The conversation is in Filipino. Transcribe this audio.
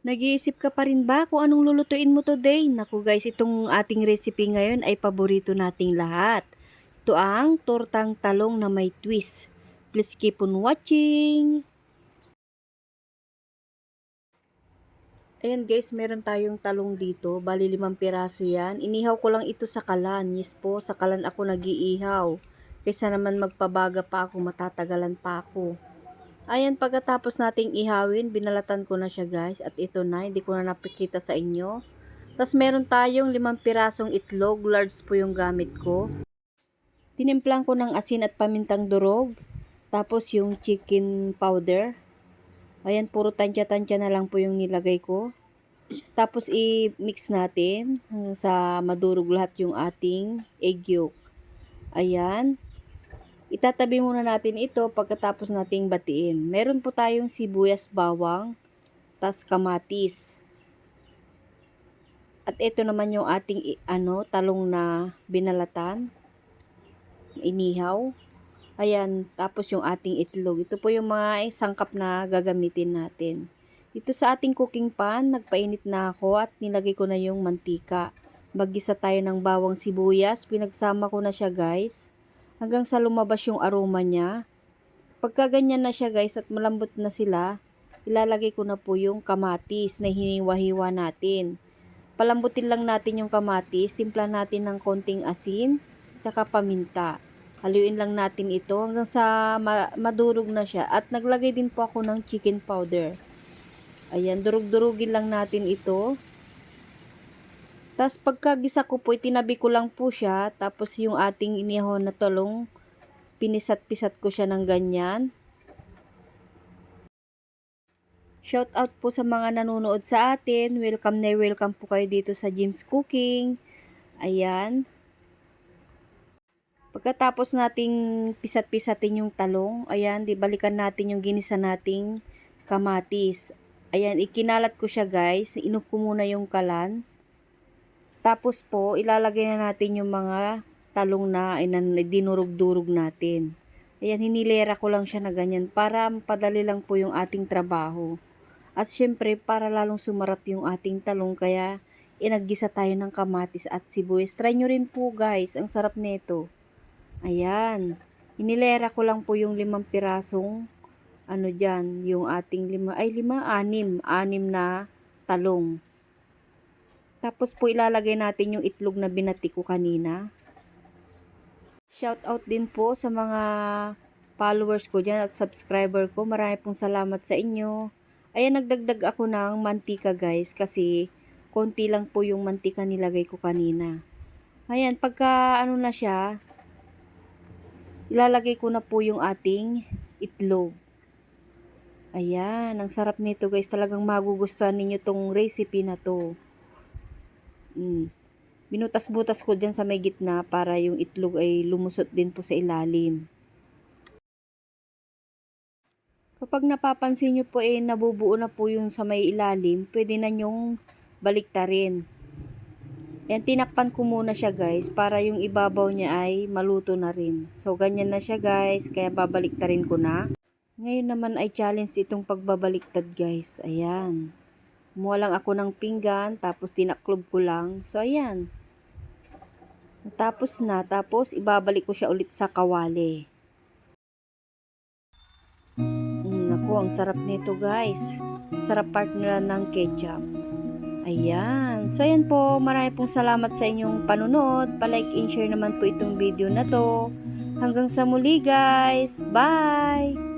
Nag-iisip ka pa rin ba kung anong lulutuin mo today? Naku guys, itong ating recipe ngayon ay paborito nating lahat. Ito ang tortang talong na may twist. Please keep on watching! Ayan guys, meron tayong talong dito. Bali 5 piraso yan. Inihaw ko lang ito sa kalan. Yes po, sa kalan ako nag-iihaw. Kaysa naman magpabaga pa ako, matatagalan pa ako. Ayan, pagkatapos nating ihawin, binalatan ko na siya guys. At ito na, hindi ko na napikita sa inyo. Tapos meron tayong 5 pirasong itlog. Large po yung gamit ko. Tinimplang ko ng asin at pamintang durog. Tapos yung chicken powder. Ayan, puro tansya-tansya na lang po yung nilagay ko. Tapos i-mix natin hanggang sa madurog lahat yung ating egg yolk. Ayan. Itatabi muna natin ito pagkatapos nating batiin. Meron po tayong sibuyas, bawang, tas kamatis. At ito naman yung ating talong na binalatan, inihaw. Ayan, tapos yung ating itlog. Ito po yung mga sangkap na gagamitin natin. Dito sa ating cooking pan, nagpainit na ako at nilagay ko na yung mantika. Maggisa tayo ng bawang sibuyas. Pinagsama ko na siya guys. Hanggang sa lumabas yung aroma niya. Pagka ganyan na siya guys at malambot na sila, ilalagay ko na po yung kamatis na hiniwa-hiwa natin. Palambutin lang natin yung kamatis. Timpla natin ng konting asin, tsaka paminta. Haluin lang natin ito hanggang sa madurog na siya. At naglagay din po ako ng chicken powder. Ayan, durug-durugin lang natin ito. Tapos pagkagisa ko po, itinabi ko lang po siya. Tapos yung ating inihon na talong, pinisat-pisat ko siya ng ganyan. Shout out po sa mga nanonood sa atin. Welcome na welcome po kayo dito sa Jim's Cooking. Ayan. Pagkatapos nating pisat-pisatin yung talong, ayan, di balikan natin yung ginisa nating kamatis. Ayan, ikinalat ko siya guys. Inup ko muna yung kalan. Tapos po, ilalagay na natin yung mga talong na dinurog-durog natin. Ayan, hinilera ko lang siya na ganyan para padali lang po yung ating trabaho. At syempre, para lalong sumarap yung ating talong, kaya inaggisa tayo ng kamatis at sibuyas. Try nyo rin po guys, ang sarap nito. Ayan. Inilera ko lang po yung 5 pirasong dyan, yung ating 6 na talong. Tapos po ilalagay natin yung itlog na binati ko kanina. Shout out din po sa mga followers ko dyan at subscriber ko. Marami pong salamat sa inyo. Ayan, nagdagdag ako ng mantika guys kasi konti lang po yung mantika nilagay ko kanina. Ayan, pagka na siya, ilalagay ko na po yung ating itlog. Ayan, ang sarap nito guys. Talagang magugustuhan ninyo tong recipe na to. Binutas-butas ko dyan sa may gitna para yung itlog ay lumusot din po sa ilalim. Kapag napapansin nyo po nabubuo na po yung sa may ilalim, pwede na nyong baliktarin. Yan, tinakpan ko muna siya guys para yung ibabaw niya ay maluto na rin. So, ganyan na siya guys, kaya babaliktarin ko na. Ngayon naman ay challenge itong pagbabaliktad guys. Ayan. Kumuha lang ako ng pinggan, tapos tinaklob ko lang. So, ayan. Tapos na, tapos ibabalik ko siya ulit sa kawali. Naku, ang sarap nito guys. Sarap partner ng ketchup. Ayan. So, ayan po. Marami pong salamat sa inyong panunod. Pa-like and share naman po itong video na to. Hanggang sa muli guys. Bye!